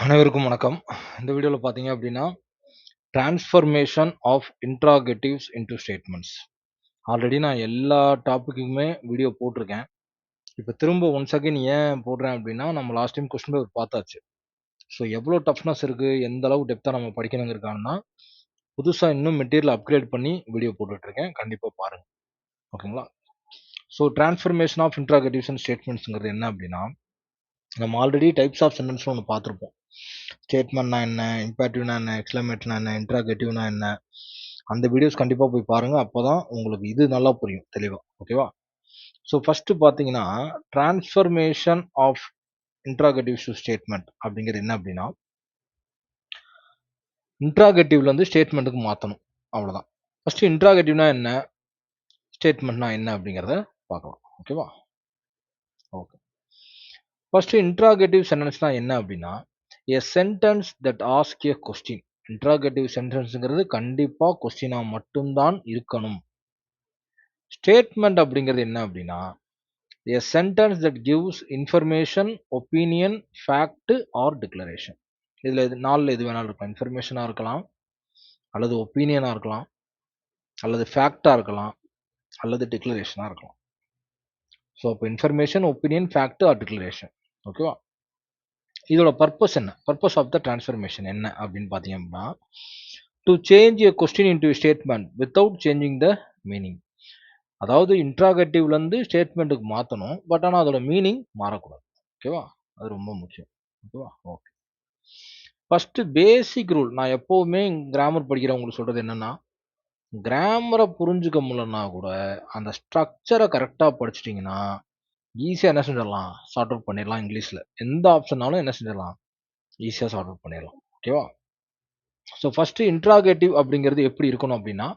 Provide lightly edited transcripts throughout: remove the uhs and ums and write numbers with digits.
அனைவருக்கும் வணக்கம். இந்த வீடியோல பார்த்தீங்க அப்படின்னா, transformation of interrogatives into statements. Already நான் எல்லா டாபிக்குக்குமே வீடியோ போட்டிருக்கேன். இப்ப திரும்ப ஒன்ஸ் அகைன் ஏன் போடுறேன் அப்படின்னா, நம்ம லாஸ்ட் டைம் கொஸ்டின் பேப்பர் பார்த்தாச்சு. ஸோ எவ்வளோ டஃப்னஸ் இருக்கு, எந்த அளவு டெப்த்தா நம்ம படிக்கணுங்கிறதுக்கான தான், புதுசா இன்னும் மெட்டீரியல் அப்கிரேட் பண்ணி வீடியோ போட்டுட்டு இருக்கேன். கண்டிப்பா பாருங்க. ஓகேங்களா? ஸோ டிரான்ஸ்ஃபர்மேஷன் ஆஃப் இன்ட்ராகேட்டிவ்ஸ் அண்ட் ஸ்டேட்மெண்ட்ஸ்ங்கிறது என்ன அப்படின்னா, நம்ம ஆல்ரெடி டைப்ஸ் ஆஃப் சென்டென்ஸ்னு ஒண்ணு பார்த்திருப்போம். ஸ்டேட்மெண்ட்னா என்ன, இம்பேரேட்டிவ்னா என்ன, எக்ஸ்க்ளமேட்டரினா என்ன, இன்ட்ராகேட்டிவ்னா என்ன, அந்த வீடியோஸ் கண்டிப்பா போய் பாருங்க. அப்பதான் உங்களுக்கு இது நல்லா புரியும் தெளிவா. ஓகேவா? ஸோ ஃபர்ஸ்ட் பார்த்தீங்கன்னா, transformation of interrogative to statement அப்படிங்கிறது என்ன அப்படின்னா, இன்ட்ராகேட்டிவ்ல இருந்து ஸ்டேட்மெண்ட்டுக்கு மாத்தணும். அவ்வளவுதான். ஃபர்ஸ்ட் இன்ட்ராகேட்டிவ்னா என்ன, ஸ்டேட்மெண்ட்னா என்ன அப்படிங்கிறத பார்க்கலாம். ஓகேவா? ஓகே. ஃபர்ஸ்ட் இன்ட்ராகேட்டிவ் சென்டென்ஸ்னா என்ன அப்படின்னா, a sentence that ask a question. Interrogative சென்டென்ஸ்ங்கிறது கண்டிப்பா கொஸ்டினா மட்டும்தான் இருக்கணும். ஸ்டேட்மெண்ட் அப்படிங்கிறது என்ன அப்படின்னா, a sentence that gives information, opinion, fact or declaration. இதுல இது 4ல எது வேணாலும் இருக்கலாம். இன்ஃபர்மேஷனா இருக்கலாம், அல்லது ஒப்பீனியனா இருக்கலாம், அல்லது ஃபேக்ட்டா இருக்கலாம், அல்லது டிக்ளரேஷனா இருக்கலாம். ஸோ அப்போ information, opinion, fact R declaration. ஓகேவா? இதோட பர்பஸ் என்ன? பர்பஸ் ஆஃப் த டிரான்ஸ்ஃபர்மேஷன் என்ன அப்படின்னு பார்த்தீங்க அப்படின்னா, to change a question into a statement without changing the meaning. அதாவது இன்ட்ராகேட்டிவ்ல இருந்து ஸ்டேட்மெண்ட்டுக்கு மாத்தணும். பட் ஆனா அதோட மீனிங் மாறக்கூடாது. ஓகேவா? அது ரொம்ப முக்கியம். ஓகேவா? ஓகே. ஃபர்ஸ்ட் பேசிக் ரூல். நான் எப்பவுமே கிராமர் படிக்கிறவங்களுக்கு சொல்றது என்னன்னா, கிராமர புரிஞ்சுக்க முடியலன்னா கூட, அந்த ஸ்ட்ரக்சர கரெக்ட்டா படிச்சுட்டீங்கன்னா, ஈஸியா என்ன செஞ்சிடலாம்? சார்ட் அவுட் பண்ணிடலாம் இங்கிலீஷ்ல. எந்த ஆப்ஷன்னாலும் என்ன செஞ்சிடலாம்? ஈஸியா சார்ட் அவுட் பண்ணிடலாம். ஓகேவா? ஸோ ஃபர்ஸ்ட் இன்ட்ராகேட்டிவ் அப்படிங்கிறது எப்படி இருக்கணும் அப்படின்னா,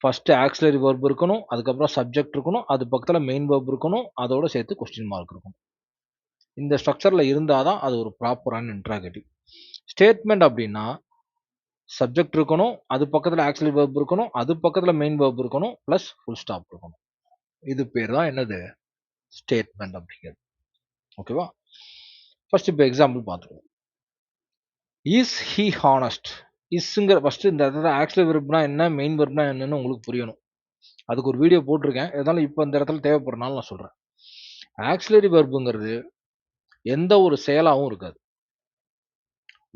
ஃபர்ஸ்ட் ஆக்ஸிலரி வெர்ப் இருக்கணும். அதுக்கப்புறம் சப்ஜெக்ட் இருக்கணும். அது பக்கத்துல மெயின் வெர்ப் இருக்கணும். அதோட சேர்த்து கொஸ்டின் மார்க் இருக்கணும். இந்த ஸ்ட்ரக்சர்ல இருந்தா தான் அது ஒரு ப்ராப்பரான இன்ட்ராகேட்டிவ். ஸ்டேட்மெண்ட் அப்படின்னா, சப்ஜெக்ட் இருக்கணும். அது பக்கத்துல ஆக்ஸிலரி வெர்ப் இருக்கணும். அது பக்கத்துல மெயின் வெர்ப் இருக்கணும். பிளஸ் ஃபுல் ஸ்டாப் இருக்கணும். இது பேர் தான் என்னது? ஸ்டேட்மெண்ட் அப்படிங்கிறது. ஓகேவா? ஃபர்ஸ்ட் இப்போ எக்ஸாம்பிள் பார்த்துருவோம். Is he honest? இஸ்ங்கிற ஃபர்ஸ்ட் இந்த இடத்துல ஆக்ஸிலரி வெர்ப்னா என்ன, மெயின் வெர்ப்னா என்னன்னு உங்களுக்கு புரியணும். அதுக்கு ஒரு வீடியோ போட்டிருக்கேன். இருந்தாலும் இப்போ இந்த இடத்துல தேவைப்படுறனால நான் சொல்றேன். ஆக்ஸிலரி வெர்ப்ங்கிறது எந்த ஒரு செயலாவும் இருக்காது.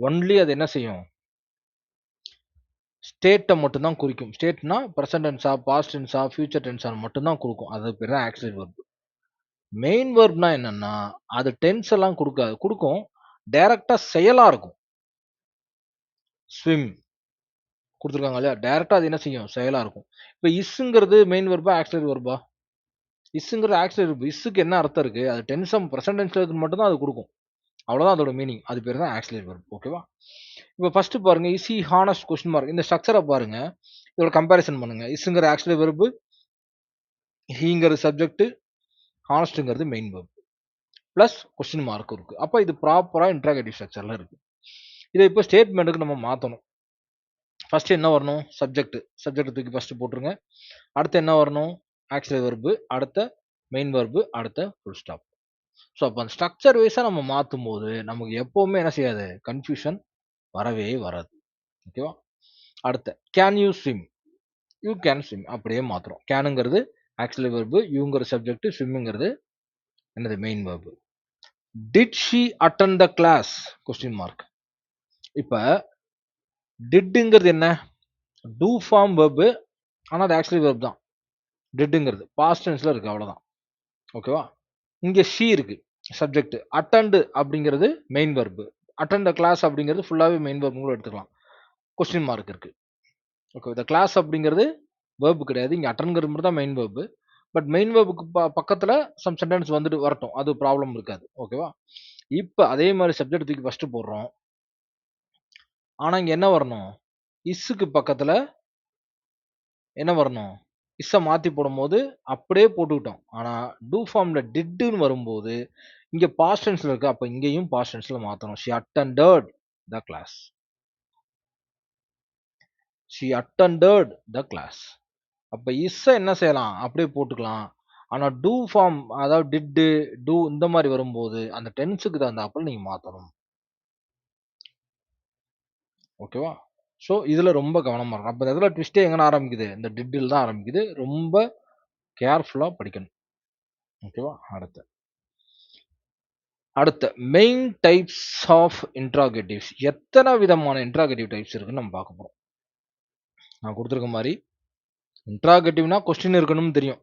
ஒன்லி அது என்ன செய்யும்? ஸ்டேட்ட மட்டும் தான் குறிக்கும். ஸ்டேட்னா பிரசன்ட் டென்ஸா, பாஸ்ட் டென்ஸா, ஃபியூச்சர் டென்ஸா மட்டும் தான் குடுக்கும். அது பேர் தான் ஆக்ஸிலரி வெர்ப். மெயின் வெர்ப்னா என்னன்னா, அது டென்ஸ் எல்லாம் குடுக்காது. குடுக்கும். டைரக்ட்டா செயலா இருக்கும். ஸ்விம் குடுத்துருக்காங்க இல்லையா? டைரக்ட்டா அது என்ன செய்யும்? செயலா இருக்கும். இப்ப இஸ்ங்கிறது மெயின் வெர்பா? ஆக்ஸிலரி வெர்பா? இஸ்ங்கிறது ஆக்ஸிலரி வெர்ப். இஸ்ஸுக்கு என்ன அர்த்தம் இருக்கு? அது டென்ஸம் பிரசன்ட் டென்ஸ்ல இருக்குன்னு மட்டும் தான் அது குடுக்கும். அவ்வளவுதான் அதோட மீனிங். அது பேர் தான் ஆக்ஸிலரி வெர்ப். ஓகேவா? இப்ப ஃபர்ஸ்ட் பாருங்க. Is he honest question mark. இந்த ஸ்ட்ரக்சர பாருங்க. இதோட கம்பேரிசன் பண்ணுங்க. இஸ்ங்கிற ஆக்ஸிலரி வெர்ப், ஹிங்கிறது சப்ஜெக்ட், ஹானஸ்ட்ங்கிறது main verb. Plus question mark இருக்கு. அப்ப இது ப்ராப்பரா இன்ட்ராகேட்டிவ் ஸ்ட்ரக்சர்ல இருக்கு. இத இப்ப ஸ்டேட்மென்ட்க்கு நம்ம மாத்தணும். ஃபர்ஸ்ட் என்ன வரணும்? சப்ஜெக்ட். சப்ஜெக்ட் தூக்கி ஃபர்ஸ்ட் போட்டுருங்க. அடுத்து என்ன வரணும்? ஆக்ஸிலரி வெர்ப், அடுத்த மெயின் வெர்ப், அடுத்த ஃபுல் ஸ்டாப். ஸோ அப்ப அந்த ஸ்ட்ரக்சர் வைஸா நம்ம மாத்தும்போது, நமக்கு எப்பவுமே என்ன செய்யாது? கன்ஃப்யூஷன் வரவே வராது. ஓகேவா? அடுத்து can you swim? You can swim. அப்படியே மாத்துறோம். கேனுங்கிறது ஆக்ஸிலரி வெர்ப், யூங்கிற சப்ஜெக்ட், ஸ்விம்ங்கிறது என்னது? Main verb. Did she attend the class? Question mark. இப்ப டிட்ங்கிறது என்ன? Do form verb. ஆனா அது ஆக்ஸிலரி வெர்ப் தான். டிட்ங்கிறது பாஸ்ட் டென்ஸ்ல இருக்கு. அவ்வளவுதான். ஓகேவா? இங்க ஷி இருக்கு. சப்ஜெக்ட். அட்டெண்ட் அப்படிங்கிறது main verb. Attend the class அப்படிங்கிறது ஃபுல்லாவே மெயின் வெர்ப் கூட எடுத்துக்கலாம். கொஸ்டின் மார்க் இருக்கு. ஓகே. இந்த கிளாஸ் அப்படிங்கிறது வெர்ப் கிடையாது. இங்க அட்டெண்ட்ங்கிறது மட்டும் தான் மெயின் வெர்ப். பட் மெயின் வெர்ப்க்கு பக்கத்துல சம் சென்டென்ஸ் வந்துட்டு வரட்டும். அது ப்ராப்ளம் இருக்காது. ஓகேவா? இப்ப அதே மாரி சப்ஜெக்ட் தூக்கி ஃபர்ஸ்ட் போடுறோம். ஆனா இங்க என்ன வரணும்? இஸ்ஸுக்கு பக்கத்துல என்ன வரணும்? இஸ்ஸ மாத்தி போடும்போது அப்படியே போட்டுக்கிட்டோம். ஆனா டூ ஃபார்ம்ல டிட்ன்னு வரும்போது, இங்க பாஸ்ட் டென்ஸ்ல இருக்கு. அப்ப இங்கேயும் பாஸ்ட் டென்ஸ்ல மாத்தணும். She attended the class. She attended the class. அப்ப இஸ்ஸ என்ன செய்யலாம்? அப்படியே போட்டுக்கலாம். ஆனா டூ ஃபார்ம் அதாவது டிட்டு, டூ இந்த மாரி வரும்போது, அந்த டென்ஸ்க்கு தகுந்தாப்புல நீங்க மாத்தணும். ஓகேவா? ஸோ இதில் ரொம்ப கவனமாக இருக்கணும். அப்போ இதில் ட்விஸ்ட்டே எங்கே ஆரம்பிக்குது, இந்த டிட்டில் தான் ஆரம்பிக்குது. ரொம்ப கேர்ஃபுல்லாக படிக்கணும். ஓகேவா? அடுத்த மெயின் டைப்ஸ் ஆஃப் இன்ட்ராகேட்டிவ்ஸ். எத்தனை விதமான இன்ட்ராகேட்டிவ் டைப்ஸ் இருக்குன்னு நம்ம பார்க்க போகிறோம். நான் கொடுத்துருக்க மாதிரி இன்ட்ராகேட்டிவ்னா கொஸ்டின் இருக்கணும்னு தெரியும்.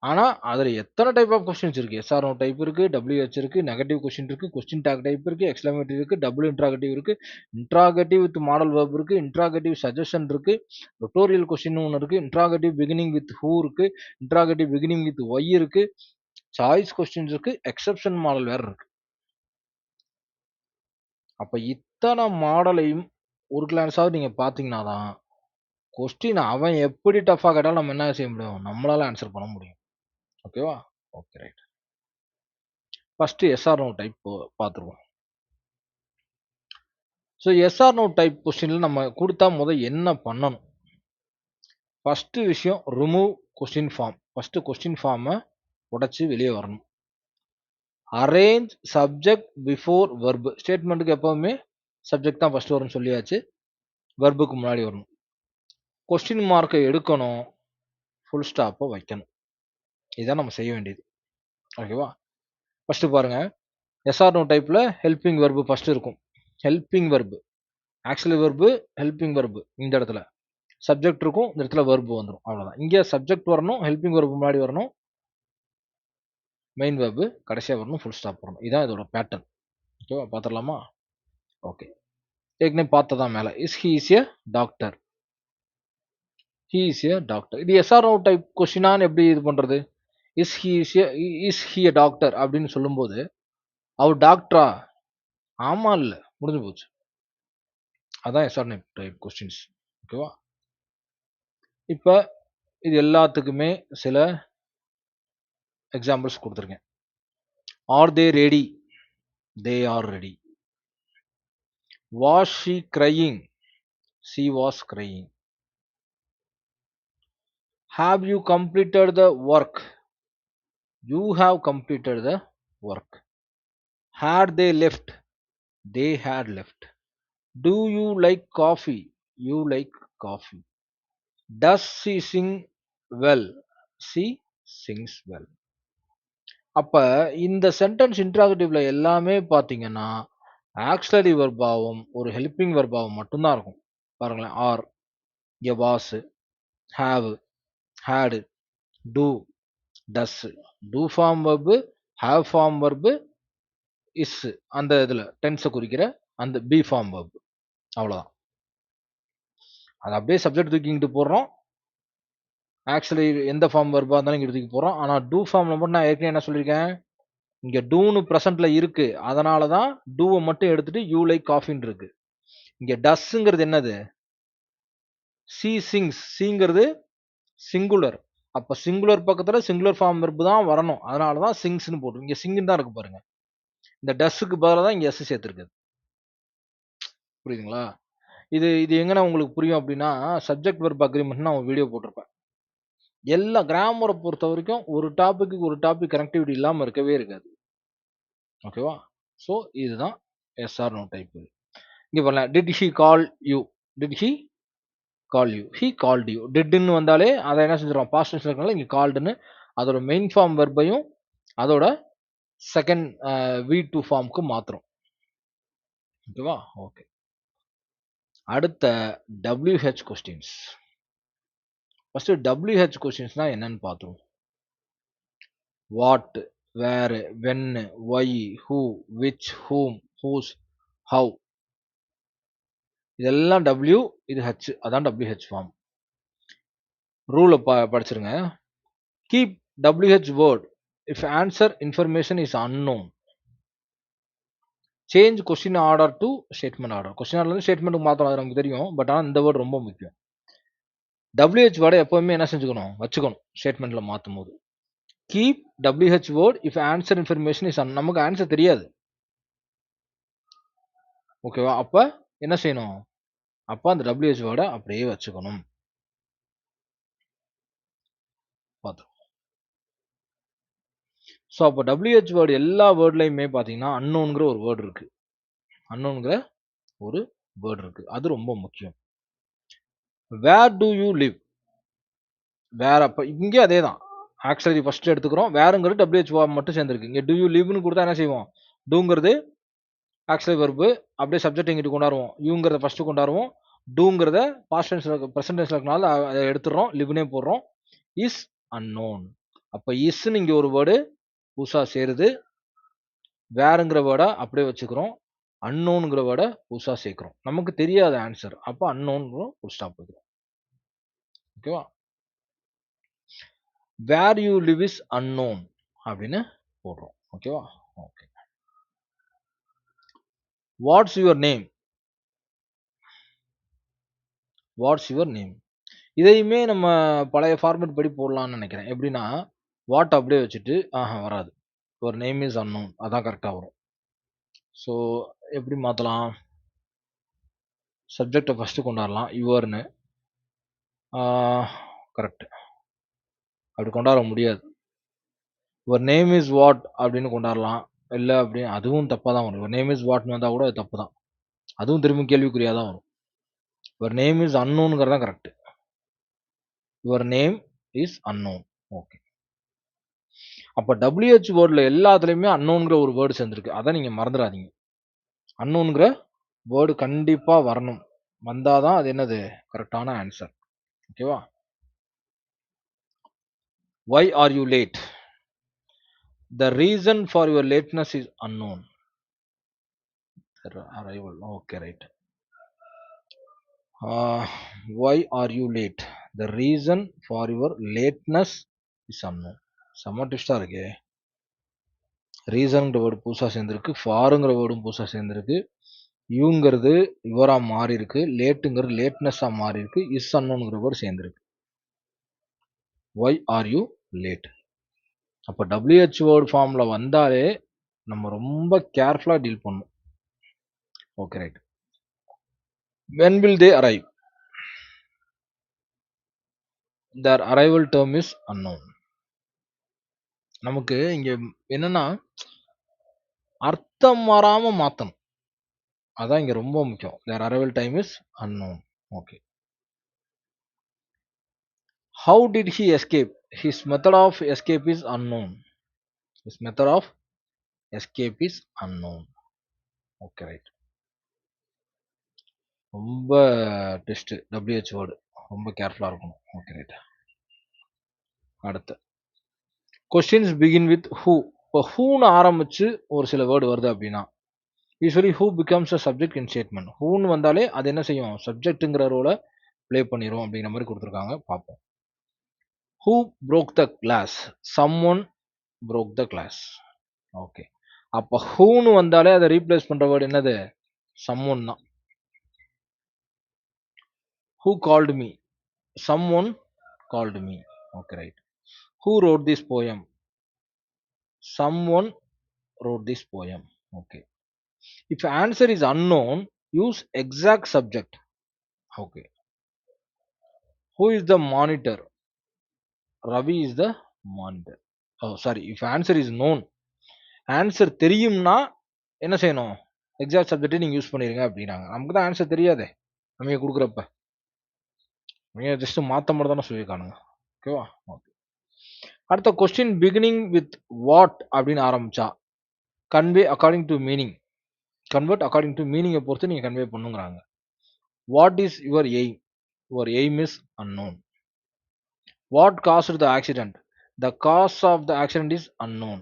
ஆனால் அதில் எத்தனை டைப் ஆஃப் கொஸ்டின்ஸ் இருக்குது? எஸ்ஆர்ஓ டைப் இருக்குது, டபிள்யூஹெச் இருக்குது, நெகட்டிவ் கொஸ்டின் இருக்குது, கொஸ்டின் டேக் டைப் இருக்குது, எக்ஸ்க்ளமேட்டரி இருக்குது, டபுள் இன்ட்ராகேட்டிவ் இருக்குது, இன்ட்ராகேட்டிவ் வித் மாடல் வெர்ப் இருக்குது, இன்ட்ராகேட்டிவ் சஜஷன் இருக்குது, ரொட்டோரியல் கொஸ்டின் ஒன்று இருக்குது, இன்ட்ராகேட்டிவ் பிகினிங் வித் ஹூ இருக்குது, இன்ட்ராகேட்டிவ் பிகினிங் வித் ஒய் இருக்குது, சாய்ஸ் கொஸ்டின்ஸ் இருக்குது, எக்ஸெப்ஷன் மாடல் வேறு இருக்குது. அப்போ இத்தனை மாடலையும் ஒரு கிளான்ஸாவது நீங்கள் பார்த்தீங்கன்னா தான் கொஸ்டின் அவன் எப்படி டஃப்பாக கேட்டாலும் நம்ம என்ன செய்ய முடியும், நம்மளால ஆன்சர் பண்ண முடியும். ஓகேவா? Okay, right. First yes or no type பார்த்துருவோம். ஸோ எஸ்ஆர் நோ டைப் கொஸ்டினில் நம்ம கொடுத்தா என்ன பண்ணணும்? ஃபஸ்ட்டு விஷயம் remove question form. First question ஃபார்மை உடச்சி வெளியே வரணும். Arrange subject before verb. ஸ்டேட்மெண்ட்டுக்கு எப்போவுமே சப்ஜெக்ட் தான் ஃபஸ்ட்டு வரும்னு சொல்லியாச்சு. வெர்புக்கு முன்னாடி வரணும். கொஸ்டின் மார்க்கை எடுக்கணும், ஃபுல் ஸ்டாப்பை வைக்கணும். இதுதான் நம்ம செய்ய வேண்டியது. ஓகேவா? ஃபஸ்ட்டு பாருங்கள், எஸ்ஆர் நோ டைப்பில் ஹெல்பிங் வெர்பு ஃபஸ்ட்டு இருக்கும். Helping verb, actually verb, helping verb. இந்த இடத்துல சப்ஜெக்ட் இருக்கும், இந்த இடத்துல வெர்பு வந்துடும். அவ்வளோதான். இங்கே சப்ஜெக்ட் வரணும், ஹெல்பிங் வெர்பு முன்னாடி வரணும், மெயின் வெர்பு கடைசியாக வரணும், ஃபுல் ஸ்டாப் வரணும். இதுதான் இதோட பேட்டர்ன். ஓகேவா? பார்த்துடலாமா? ஓகே, ஏற்கனவே பார்த்ததான் மேலே. Is he is a doctor. He is a doctor. இது எஸ்ஆர்ஓ டைப் கொஸ்டினான்னு எப்படி இது பண்ணுறது? இஸ் ஹி எ டாக்டர் அப்படின்னு சொல்லும்போது அவர் டாக்டரா? ஆமா, இல்லை, முடிஞ்சு போச்சு. அதான் எஸ்ஆர் டைப் கொஸ்டின்ஸ். ஓகேவா? இப்போ இது எல்லாத்துக்குமே சில எக்ஸாம்பிள்ஸ் கொடுத்துருக்கேன். Are they ready? They are ready. Was she crying? She was crying. Have you completed the work? You have completed the work. Had they left? They had left. Do you like coffee? You like coffee. Does she sing well? She sings well. அப்ப இந்த sentence இன்ட்ராகேட்டிவ்ல எல்லாமே பார்த்தீங்கன்னா auxiliary வெர்பாவும் ஒரு helping வெர்பாவும் மட்டும்தான் இருக்கும். பாருங்களேன், are, இங்கே was, have, had, do, does. Do form verb, have form verb, is அந்த இதில் டென்ஸை குறிக்கிற அந்த பி ஃபார்ம் வெர்பு. அவ்வளோதான். அது அப்படியே சப்ஜெக்ட் தூக்கிக்கிட்டு போடுறோம். ஆக்சுவலி எந்த ஃபார்ம் வெர்பாக இருந்தாலும் இங்கே தூக்கி போடுறோம். ஆனால் டூ ஃபார்மில் மட்டும் நான் ஏற்கனவே என்ன சொல்லியிருக்கேன், இங்கே டூன்னு ப்ரெசென்ட்ல இருக்கு, அதனால தான் டூவை மட்டும் எடுத்துட்டு யூ லைக் காஃபின்னு இருக்கு. இங்கே டஸ்ங்கிறது என்னது? சி சிங்ஸ். சிங்கிறது சிங்குலர். அப்போ சிங்குலர் பக்கத்தில் சிங்குலர் ஃபார்ம் வெர்பு தான் வரணும். அதனால தான் சிங்ஸ்னு போட்டு இங்கே சிங்குன்னு தான் இருக்கு பாருங்க. இந்த டஸ்ஸுக்கு பதிலாக தான் இங்கே எஸ் சேர்த்துருக்குது. புரியுதுங்களா? இது இது எங்கன்னா உங்களுக்கு புரியும் அப்படின்னா, சப்ஜெக்ட் வெர்ப் அக்ரிமெண்ட் நான் வீடியோ போட்டிருப்பேன். எல்லா கிராமரை பொறுத்த வரைக்கும் ஒரு டாபிக்கு ஒரு டாபிக் கனெக்டிவிட்டி இல்லாமல் இருக்கவே இருக்காது. ஓகேவா? ஸோ இதுதான் எஸ்ஆர் நோ டைப். இங்கே பண்ணலாம். Did he call you? Did he call you? He called you. டிட்னு வந்தாலே அதை என்ன செஞ்சிடும், பாஸ்ட் டென்ஸ்ல இருக்கனால இங்கே கால்டுன்னு அதோட மெயின் ஃபார்ம் வெர்பையும் அதோட செகண்ட் V2 ஃபார்முக்கு மாத்திரம். ஓகேவா? ஓகே. அடுத்த WH கொஸ்டின்ஸ். ஃபர்ஸ்ட் WH கொஸ்டின்ஸ்னா என்னன்னு பார்த்துருவோம். What, where, when, why, who, which, whom, whose, how. இதெல்லாம் W, இது H. அதான் WH ஃபார்ம். ரூலை படிச்சிருங்க. Keep WH word if answer information is unknown. Change question order to statement order. Question order ஸ்டேட்மெண்ட்டுக்கு மாற்றலாம், அது நமக்கு தெரியும். பட் ஆனால் இந்த வேர்டு ரொம்ப முக்கியம். WH வேர்டை எப்பவுமே என்ன செஞ்சுக்கணும், வச்சுக்கணும் ஸ்டேட்மெண்ட்ல மாற்றும் போது. Keep WH word if answer information is நமக்கு ஆன்சர் தெரியாது. ஓகேவா? அப்போ என்ன செய்யணும், அப்போ அந்த WH வேர்டை அப்படியே வச்சுக்கணும். பார்த்தோம். ஸோ அப்போ WH வேர்டு எல்லா வேர்ட்லையுமே பார்த்தீங்கன்னா அன்னோன்கிற ஒரு வேர்டு இருக்கு. அன்னோன்கிற ஒரு வேர்டு இருக்கு. அது ரொம்ப முக்கியம். வேர் டு யூ லிவ்? வேற அப்ப இங்கே அதே தான். ஆக்ஸிலரி ஃபர்ஸ்ட் எடுத்துக்கிறோம். வேர்ங்கிறது WH verb மட்டும் சேர்ந்திருக்கு. இங்க டு யூ லிவ்னு குடுத்தா என்ன செய்வோம்? டூங்கிறது ஆக்ஸிலரி வெர்ப். அப்படியே சப்ஜெக்ட் இங்கிட்டு கொண்டாருவோம். யூங்கிறத ஃபர்ஸ்ட் கொண்டாருவோம். டூங்கிறத பாஸ்ட் டென்ஸ்ல பிரசன்ட் டென்ஸ்ல இருக்கனால அதை எடுத்துறோம். லிவ்னே போடுறோம். Is unknown. அப்ப இஸ்ன்னு இங்க ஒரு வேர்டு புதுசா சேருது. வேர்ங்கிற வேர்டை அப்படியே வச்சுக்கிறோம். அன்னோன்ங்கிற வேர்டை புதுசா சேர்க்கிறோம். நமக்கு தெரியாத ஆன்சர். அப்ப அன்னோன் ஃபுல் ஸ்டாப் வைக்கிறோம். ஓகேவா? Where you live is unknown அப்படின்னு போடுறோம். ஓகேவா? Okay. What's your name? What's your name? இதையுமே நம்ம பழைய ஃபார்மேட் படி போடலாம்னு நினைக்கிறேன். எப்படின்னா வாட் அப்படியே வச்சுட்டு வராது. யுவர் நேம் இஸ் அன்னோன் அதான் கரெக்டா வரும். ஸோ எப்படி மாத்தலாம்? சப்ஜெக்டை ஃபர்ஸ்ட் கொண்டாடலாம். யுவர்னு கரெக்ட். அப்படி கொண்டாட முடியாது. யுவர் நேம் இஸ் வாட் அப்படின்னு கொண்டாடலாம். இல்லை அப்படின்னு அதுவும் தப்பாக தான் வரும். யுவர் நேம் இஸ் வாட்னு வந்தால் கூட அது தப்பு தான். அதுவும் திரும்பி கேள்விக்குறியாக தான் வரும். யுவர் நேம் இஸ் அன்னோனுங்கிறது தான் correct. Your name is unknown. Okay. அப்போ WH வேர்டில் எல்லாத்துலேயுமே அன்னோன்கிற ஒரு வேர்டு சேர்ந்துருக்கு. அதை நீங்கள் மறந்துடாதீங்க. அன்னோன்கிற வேர்டு கண்டிப்பாக வரணும். வந்தாதான் அது என்னது கரெக்டான ஆன்சர். ஓகேவா? Why are you late? The reason for your lateness is unknown. Arrival. Okay, right. Why are you late? The reason for your lateness is unknown. செம்ம ட்விஸ்டா இருக்கு. ரீசன்ங்கிற வேர்டு புதுசா சேர்ந்திருக்கு. ஃபாருங்கிற வேர்டும் புதுசா சேர்ந்திருக்கு. யூங்கிறது யுவரா மாறி இருக்கு. லேட்டுங்கிறது லேட்னஸா மாறி இருக்கு. இஸ் அன்னோன்ங்கிற வேர்டு சேர்ந்திருக்கு. Why are you late? அப்போ WH வேர்டு ஃபார்ம்ல வந்தாலே நம்ம ரொம்ப கேர்ஃபுல்லா டீல் பண்ணணும். Okay, right. When will they arrive? Their arrival term is unknown. நமக்கு இங்க என்னன்னா அர்த்தம் மாறாம மாத்தணும். அதான் இங்க ரொம்ப முக்கியம். Their arrival time is unknown. Okay. How did he escape? His method of escape is unknown. His method of escape is unknown. Okay, right. ரொம்ப டெஸ்ட் WH வேர்டு ரொம்ப கேர்ஃபுல்லா இருக்கணும். Okay, right. அடுத்து கொஸ்டின்ஸ் பிகின் வித் ஹூ. இப்போ ஹூன்னு ஆரம்பிச்சு ஒரு சில வேர்டு வருது அப்படின்னா usually who becomes a subject in statement. ஹூன்னு வந்தாலே அது என்ன செய்யும்? சப்ஜெக்ட்டுங்கிற ரோலை ப்ளே பண்ணிடும் அப்படிங்கிற மாதிரி கொடுத்துருக்காங்க. பார்ப்போம். Who broke the glass? someone broke the glass. ஓகே. அப்போ ஹூன்னு வந்தாலே அதை ரீப்ளேஸ் பண்ற வேர்டு என்னது? someone தான். Who called me? someone called me. Okay, right. Who wrote this poem? Someone wrote this poem. Okay. If answer is unknown, use exact subject. Okay. Who is the monitor? Ravi is the monitor. Oh, sorry. If answer is known, answer தெரியும்னா என்ன செய்யணும்? Exact subject நீங்க use பண்ணிருங்க அப்படின்னாங்க. நமக்கு தான் answer தெரியாதே நம்ம கொடுக்குறப்ப. நீங்க ஜஸ்ட் மாத்த மட்டும் தானே சொல்லியிருக்கானுங்க. ஓகேவா? ஓகே. அடுத்த கொஸ்டின் பிகினிங் வித் வாட் அப்படின்னு ஆரம்பிச்சா convey according to meaning. Convert according to மீனிங்கை பொறுத்து நீங்க கன்வே பண்ணுங்கிறாங்க. What is your aim? Your aim is unknown. What caused the accident? The cause of the accident is unknown.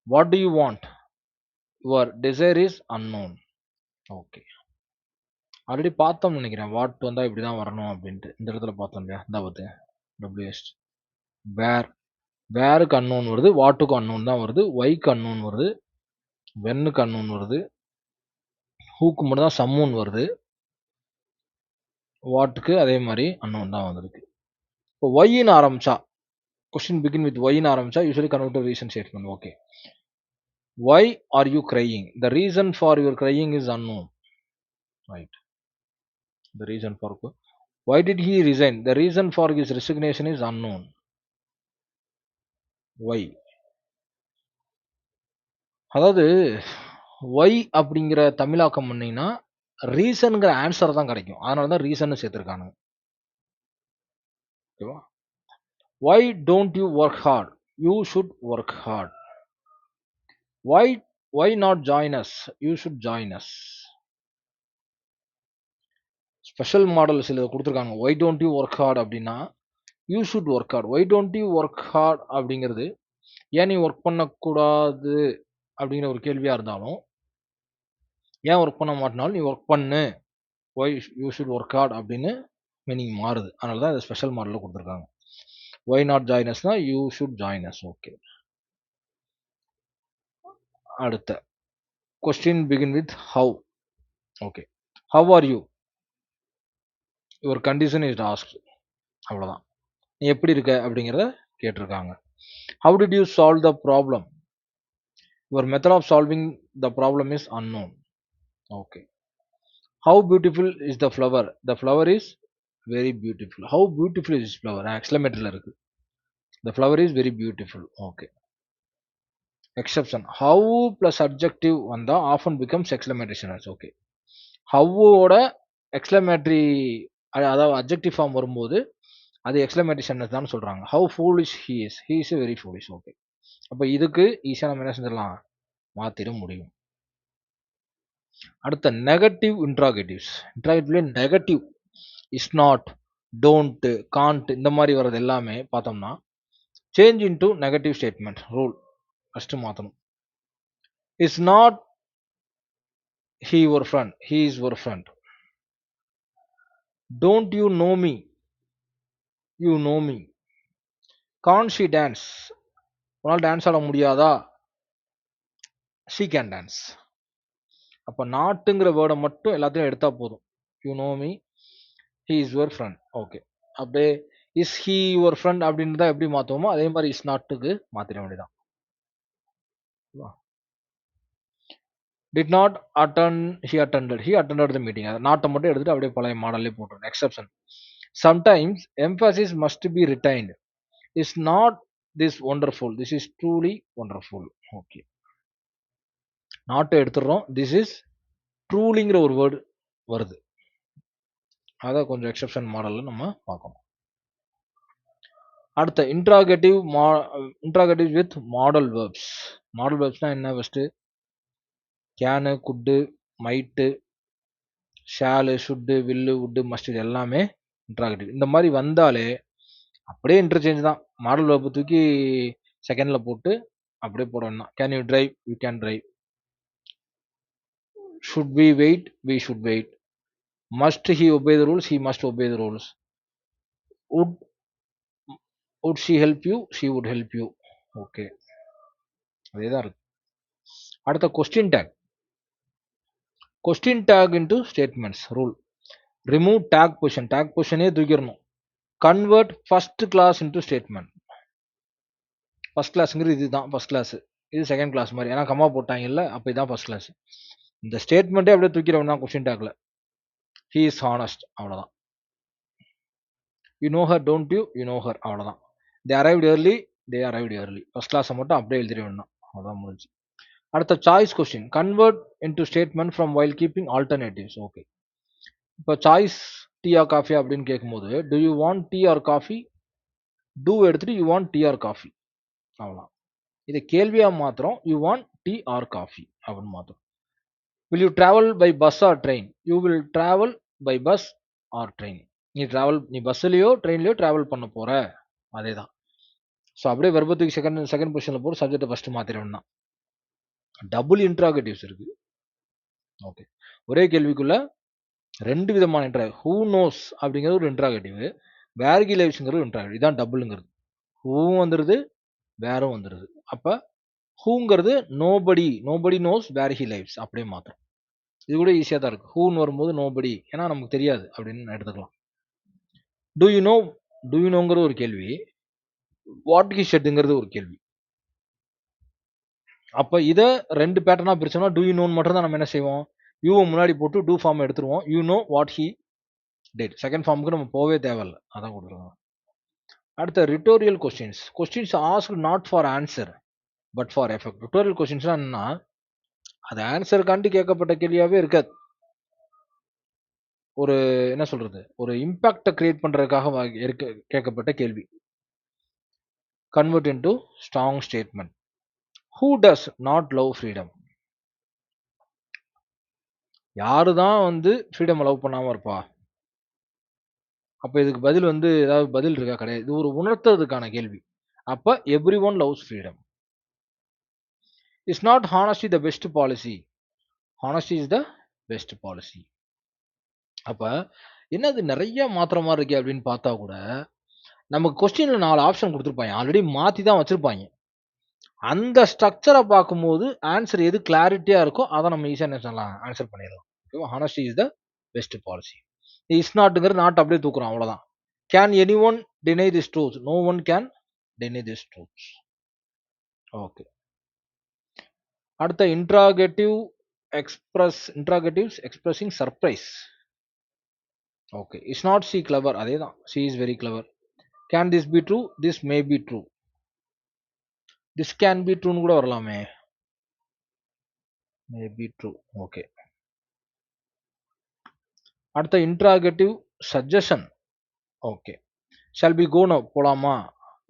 What do you want? Your desire is unknown. Okay. Already பார்த்தோம்னு நினைக்கிறேன். What வந்தா இப்படிதான் வரணும் அப்படின்ட்டு. இந்த இடத்துல பார்த்தோம் இல்லையா? இந்த பார்த்து WH வேர். வேருக்கு அன்னோன் வருது. வாட்டுக்கு அன்னோன் தான் வருது. ஒய்க்கு அன்னோன் வருது. வென்னுக்கு அன்னோன் வருது. ஹூக்கு மட்டும் தான் சம்மூன் வருது. வாட்டுக்கு அதே மாதிரி அன்னோன் தான் வந்திருக்கு. இப்போ ஒய்ன்னு ஆரம்பிச்சா கொஸ்டின் பிகின் வித் ஒய்ன்னு ஆரம்பிச்சா usually convert to reason statement. Okay. Why are you crying? The reason for your crying is unknown. Right. The reason for why did he resign? The reason for his resignation is unknown. Why? அதாவது Y அப்படிங்கிற தமிழாக்கம் பண்ணீங்கன்னா ரீசன்ங்கிற answer தான் கிடைக்கும். அதனால தான் reason சேர்த்துருக்கானுங்க. ஓகேவா? Why don't you work hard? You should work hard. Why why not join us? You should join us. Special model சில கொடுத்துருக்காங்க. Why don't you work hard அப்படின்னா you should work heart. Why don't you work hard அப்படிங்கிறது ஏன் நீ work பண்ணக்கூடாது அப்படிங்கிற ஒரு கேள்வியாக இருந்தாலும், ஏன் ஒர்க் பண்ண மாட்டினாலும் நீ ஒர்க் பண்ணு, why you should work hard அப்படின்னு மீனிங் மாறுது. அதனால தான் இது ஸ்பெஷல் மாடலில் கொடுத்துருக்காங்க. ஒய் நாட் ஜாயினஸ்னா யூ ஷுட் ஜாயினஸ். ஓகே. அடுத்த question begin with how. Okay. How are you? Your condition is ask. அவ்வளோதான். நீ எப்படி இருக்க அப்படிங்கிறத கேட்டிருக்காங்க. How did you solve the problem? Your method of solving the problem is unknown. Okay. How beautiful is the flower? The flower is very beautiful. How beautiful is this flower? Exclamatory இருக்கு. The flower is very beautiful. Okay. Exception. How plus adjective வந்தா often becomes exclamation. Okay. How ஓட exclamatory அதாவது adjective form வரும்போது அது exclamation தான் சொல்றாங்க. How foolish he is. He is very foolish. Okay. அப்ப இதுக்கு ஈஸியா நம்ம என்ன செஞ்சிடலாம்? மாத்திர முடியும். அடுத்த நெகட்டிவ் இன்ட்ராகேட்டிவ்ஸ். இன்ட்ராகேட்டிவ்ல negative is not, don't, can't இந்த மாதிரி வர்றது எல்லாமே பார்த்தோம்னா change into negative statement rule first மாற்றணும். Is not he your friend, he is your friend. Don't you know me, you know me. Can she dance, உன்னால் dance ஆட முடியாதா? She can dance. அப்போ நாட்டுங்கிற வேர்டை மட்டும் எல்லாத்தையும் எடுத்தா போதும். You know me, he is your friend. Okay. அப்படியே இஸ் ஹி யுவர் ஃப்ரெண்ட் அப்படின்னு தான் எப்படி மாற்றுவோமோ அதே மாதிரி இஸ் நாட்டுக்கு மாற்றிட வேண்டியதான். Did not attend, he attended. He attended the meeting. நாட்டை மட்டும் எடுத்துட்டு அப்படியே பழைய மாடல்லே போட்டுருங்க. Exception. Sometimes emphasis must be retained. Is not this wonderful? This is truly wonderful. Okay. நாட்டை எடுத்துடுறோம். This is trulyங்கிற ஒரு வேர்டு வருது. அதை கொஞ்சம் எக்ஸப்ஷன் மாடலில் நம்ம பார்க்கணும். அடுத்த interrogative with modal verbs. Modal வேர்ப்ஸ்னா என்ன? First can, could, might, shall, should, will, would, must இது எல்லாமே இன்ட்ராகேட்டிவ். இந்த மாதிரி வந்தாலே அப்படியே இன்டர்சேஞ்ச் தான். மாடல் வேர்பு தூக்கி செகண்ட்ல போட்டு அப்படியே போடணும். Can you drive, you can drive. Should we wait, we should wait. Must he obey the rules, he must obey the rules. would she help you, she would help you. Okay. அதே தான் இருக்கு. அடுத்த question tag. Question tag into statements rule. Remove tag position. Tag பொசிஷனே தூக்கிடணும். Convert first clause into statement. First கிளாஸ்ங்கிறது இதுதான் first clause, இது second clause மாதிரி. ஏன்னா கம்மா போட்டாங்கல்ல, அப்போ இதான் ஃபர்ஸ்ட் கிளாஸ். இந்த ஸ்டேட்மெண்ட்டே அப்படியே தூக்கிடணும் தான் கொஸ்டின் டேக்ல. ஹி இஸ் ஹானஸ்ட், அவ்வளோதான். You know her, don't you, you know her, அவ்வளோதான். They arrived early, they arrived early. First கிளாஸை மட்டும் அப்படியே எழுதிட வேணும், அவ்வளோதான் முடிஞ்சு. அடுத்த choice question. Convert into statement from while keeping alternatives. Okay. இப்போ சாய்ஸ் டீ ஆர் காஃபி அப்படின்னு கேட்கும்போது do you want tea or coffee, do எடுத்துட்டு you want tea or coffee, அவ்வளோதான். இதை கேள்வியாக மாத்திரம் you want tea or coffee அப்படின்னு மாத்திரம். Will you travel by bus or train, you will travel by bus or train. நீ பஸ்ஸுலையோ ட்ரெயின்லையோ travel பண்ண போற, அதே தான். ஸோ அப்படியே வெர்பத்துக்கு செகண்ட் பொசிஷனில் போகிற சப்ஜெக்டை ஃபர்ஸ்ட் மாத்திரம்னா. டபுள் இன்ட்ராகேட்டிவ்ஸ் இருக்கு. ஓகே. ஒரே கேள்விக்குள்ள ரெண்டு விதமான இன்ட்ராகேட்டிவ். ஹூ நோஸ் அப்படிங்கிறது ஒரு இன்ட்ராகேட்டிவ், வேர் ஹி லைவ்ஸ்ங்கிறது இன்ட்ராகேட்டிவ். இதான் டபுள்ங்கிறது. ஹூவும் வந்துடுது, வேரும் வந்துடுது. அப்போ ஹூங்கிறது nobody, nobody knows where he lives அப்படியே மாத்திரம். இது கூட ஈஸியாக தான் இருக்கு. ஹூன்னு வரும்போது நோபடி, ஏன்னா நமக்கு தெரியாது அப்படின்னு எடுத்துக்கலாம். Do you know, do you நோங்கிறது ஒரு கேள்வி, வாட் ஹி ஷெட்ங்கிறது ஒரு கேள்வி. அப்போ இதை ரெண்டு பேட்டர்னா பிரிச்சோம்னா டூ யூ நோன்னு மட்டும் தான் நம்ம என்ன செய்வோம், யூவை முன்னாடி போட்டு டூ ஃபார்ம் எடுத்துருவோம். You know what he did. Second ஃபார்முக்கு நம்ம போவே தேவையில்லை, அதான் கொடுத்துருவோம். அடுத்த rhetorical questions. Questions asked not for answer but for effect. Rhetorical கொஸ்டின்ஸ்லாம் என்னன்னா அது ஆன்சருக்காண்டி கேட்கப்பட்ட கேள்வியாகவே இருக்காது. ஒரு என்ன சொல்றது, ஒரு இம்பாக்ட கிரியேட் பண்றதுக்காக கேட்கப்பட்ட கேள்வி. Convert into strong statement. Who does not love freedom? யாரு தான் வந்து ஃப்ரீடம் லவ் பண்ணாம இருப்பா? அப்ப இதுக்கு பதில் வந்து ஏதாவது பதில் இருக்கா? கிடையாது. இது ஒரு உணர்த்துறதுக்கான கேள்வி. அப்ப every one loves freedom. Is not honesty the best policy? Honesty is the best policy. அப்ப என்னது நெறைய மாத்துற மாரி இருக்கே அப்படின்னு பார்த்தா கூட, நமக்கு கொஸ்டின்ல 4 ஆப்ஷன் குடுத்துருப்பாய்ங்க. ஆல்ரெடி மாத்தி தான் வச்சிருப்பாய்ங்க. அந்த ஸ்ட்ரக்சர பார்க்கும்போது ஆன்ஸர் எது கிளாரிட்டியா இருக்கோ, அத நம்ம ஈஸியா என்ன பண்ணலாம்? ஆன்ஸர் பண்ணிடலாம். ஓகேவா? Honesty is the best policy. Is நாட்ங்கிறது நாட் அப்படியே தூக்குறோம் அவ்வளோதான். Can anyone deny this truth? No one can deny this truth. Okay. அடுத்த interrogatives expressing surprise. Okay. Is not she clever? அதேதான். She is very clever. Can this be true? This may be true. This can be ட்ரூன்னு கூட வரலாமே. May be true. Okay. அடுத்த interrogative suggestion. Okay. Shall we go now? போலாமா?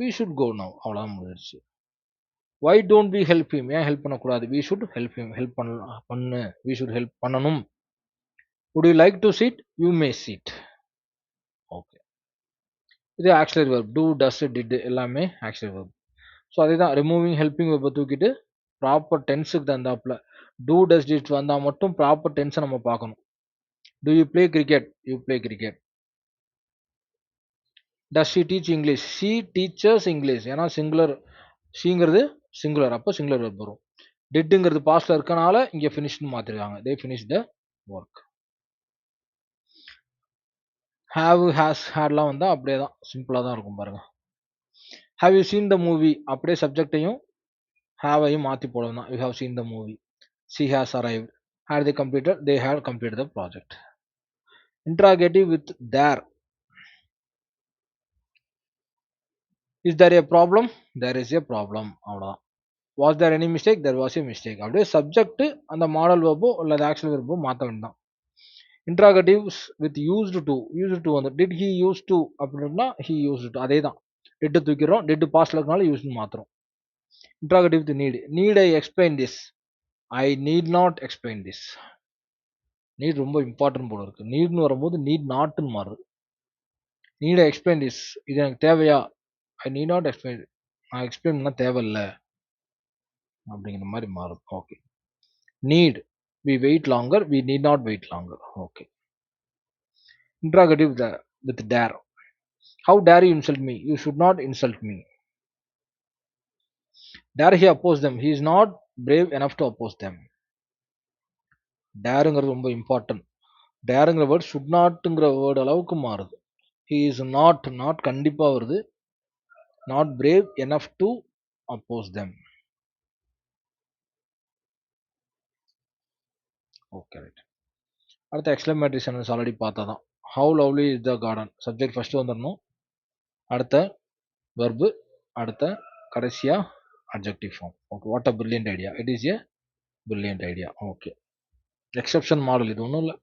We should go now. அவ்வளோதான் முடிஞ்சிருச்சு. Why don't we help him? ஏன் help பண்ணக்கூடாது? We should help him. Help பண்ணு. வி ஷுட் ஹெல்ப் பண்ணணும். Would you like to sit? You may sit. Okay. இது auxiliary verb. Do, does, did எல்லாமே auxiliary verb. So அதேதான் removing helping வெர்பை தூக்கிட்டு proper டென்ஸுக்கு தந்தாப்புல டூ டஸ் டிட் வந்தால் மட்டும் ப்ராப்பர் டென்ஸை நம்ம பார்க்கணும். Do you play cricket? You play cricket. Does she teach English? She teachers English. ஏன்னா சிங்குலர், ஷீங்கிறது சிங்குலர், அப்போ சிங்குலர் வெர்ப் வரும். டிட்டுங்கிறது பாஸ்ட்ல இருக்கனால இங்க ஃபினிஷ்னு மாத்திருக்காங்க. They finish the work. Have, has, ஹேட்லாம் வந்தா அப்படியே தான் சிம்பிளா தான் இருக்கும் பாருங்க. Have you seen the movie? அப்படியே சப்ஜெக்டையும் ஹேவையும் மாத்தி போடணும் தான். You have seen the movie. She has arrived. Had they completed? They had completed the project. Interrogative with there. Is there a problem? There is a problem. அவ்வளோதான். Was there any mistake? There was a mistake. அப்படியே subject அந்த modal வெர்போ அல்லது actual வெர்போ மாற்ற வேண்டாம். Interrogatives with used to வந்து did he use to அப்படின்னா ஹி யூஸ்டு டு அதே தான். டிட்டு தூக்கிறோம், டிட்டு பாஸ்ட்ல இருக்கனால யூஸ்னு மாத்துறோம். Interrogative with need I explain this? I need not explain this. Need ரொம்ப இம்பார்ட்டன்ட் போல இருக்கு. நீட்னு வரும்போது நீட் நாட்னு மாறுது. நீட் ஐ எக்ஸ்பிளைன் திஸ், இது எனக்கு தேவையா? ஐ நீட் நாட் எக்ஸ்பிளைன், நான் எக்ஸ்பிளைன் பண்ண தேவையில்ல அப்படிங்கிற மாதிரி மாறுது. Okay. Need, we wait longer, we need not wait longer. Okay. Interrogative with dare. How dare you insult me? You should not insult me. Dare he oppose them? He is not brave enough to oppose them. டேருங்கிறது ரொம்ப important. டேருங்கிற word should நாட்ங்கிற word அளவுக்கு மாறுது. He is not கண்டிப்பா வருது. Not brave enough to oppose them. Okay right. அடுத்த exclamatory sentence already பார்த்தா தான். How lovely is the garden. Subject first வந்துடணும், அடுத்த வெர்பு, அடுத்த கடைசியா adjective form. Okay. What a brilliant idea. It is a brilliant idea. Okay. Exception model இது ஒன்றும் இல்லை.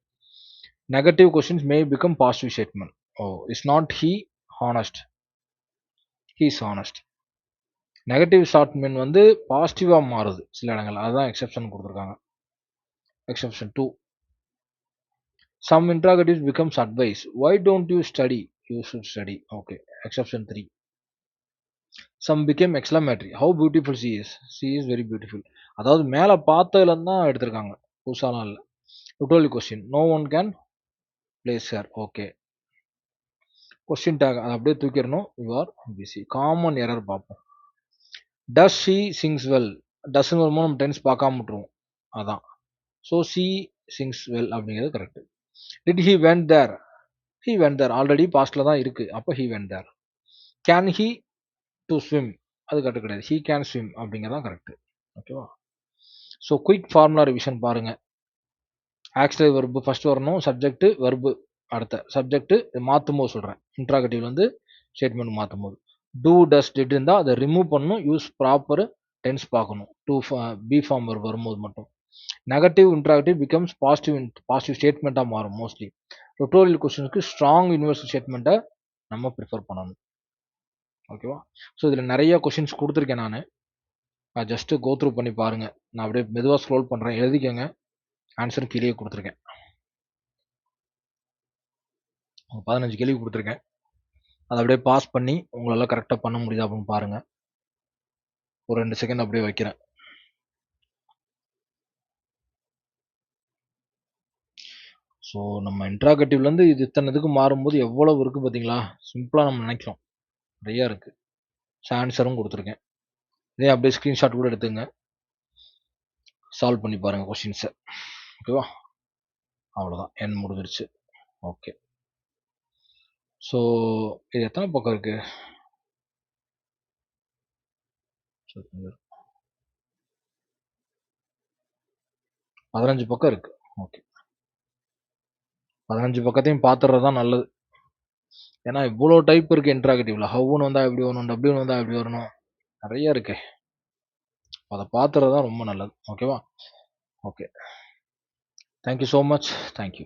Negative questions may become positive statement. Oh, is not he honest? He is honest. Negative statement வந்து பாசிட்டிவா மாறுது சில இடங்கள், அதுதான் exception கொடுத்துருக்காங்க. Exception 2. Some interrogatives becomes advice. Why don't you study? You should study. Okay. Exception 3. Some became exclamatory. How beautiful she is. She is very beautiful. அதாவது மேல பார்த்ததுல தான் எடுத்திருக்காங்க, புதுசாலாம் இல்லை. டுட்டோலி question. No one can please her. Okay. Question tag அதை அப்படியே தூக்கிடணும். You are busy. Common error பார்ப்போம். Does she sings well? டஸ்ன்னு வரும்போது நம்ம டென்ஸ் பார்க்காம விட்டுருவோம், அதான். ஸோ ஷி சிங்ஸ் வெல் அப்படிங்கிறது correct. Did he went there? He went there already பாஸ்ட்ல தான் இருக்கு, அப்போ he went there. Can he to swim? அது கரெக்ட் கிடையாது. ஹி கேன் ஸ்விம் அப்படிங்கிறதான் கரெக்ட். ஓகேவா? ஸோ குயிக் ஃபார்முலா ரிவிஷன் பாருங்க. ஆக்சிலரி வெர்பு ஃபர்ஸ்ட் வரணும், சப்ஜெக்ட் வெர்பு அடுத்த. சப்ஜெக்ட் மாற்றும் போது சொல்கிறேன், இன்ட்ராகேட்டிவ்ல வந்து ஸ்டேட்மெண்ட் மாற்றும் போது. டூ டஸ் டிட் இருந்தால் அதை ரிமூவ் பண்ணணும், யூஸ் ப்ராப்பர் டென்ஸ் பார்க்கணும். டூ பி ஃபார்ம் வரும்போது மட்டும். நெகட்டிவ் இன்ட்ராகேட்டிவ் பிகம்ஸ் பாசிட்டிவ் ஸ்டேட்மெண்ட்டாக மாறும் மோஸ்ட்லி. டுட்டோரியல் கொஸ்டினுக்கு ஸ்ட்ராங் யூனிவர்சல் ஸ்டேட்மெண்ட்டை நம்ம ப்ரிஃபர் பண்ணணும். ஓகேவா? ஸோ இதில் நிறைய கொஷின்ஸ் கொடுத்துருக்கேன் நான். ஜஸ்ட்டு கோ த்ரூ பண்ணி பாருங்க. நான் அப்படியே மெதுவாக ஸ்க்ரோல் பண்ணுறேன், எழுதிக்கங்க. ஆன்சர் கீழே கொடுத்துருக்கேன். 15 கேள்வி கொடுத்துருக்கேன். அதை அப்படியே பாஸ் பண்ணி உங்களால் கரெக்டாக பண்ண முடியுதா அப்படின்னு பாருங்க. ஒரு 2 செகண்ட் அப்படியே வைக்கிறேன். ஸோ நம்ம இன்ட்ராகேட்டிவ்லேருந்து இது இத்தனை இதுக்கு மாறும்போது எவ்வளவு இருக்குது பார்த்தீங்களா? சிம்பிளாக நம்ம நினைக்கிறோம், நிறையா இருக்குது. ஆன்சரும் கொடுத்துருக்கேன். இதே அப்படியே ஸ்க்ரீன்ஷாட் கூட எடுத்துங்க, சால்வ் பண்ணி பாருங்கள் கொஷின்ஸை. ஓகேவா? அவ்வளோதான், என் முடிஞ்சிருச்சு. ஓகே. ஸோ இது எத்தனை பக்கம் இருக்கு? 15 பக்கம் இருக்கு. ஓகே, 15 பக்கத்தையும் பார்த்துறது தான் நல்லது. ஏன்னா இவ்வளோ டைப் இருக்கு இன்ட்ராகேட்டிவ்ல. ஹவுன்னு வந்தால் எப்படி வரணும், டபிள்யூன்னு வந்தால் எப்படி வரணும், நிறைய இருக்கு. அதை பார்த்துறது தான் ரொம்ப நல்லது. ஓகேவா? Okay, thank you so much. Thank you.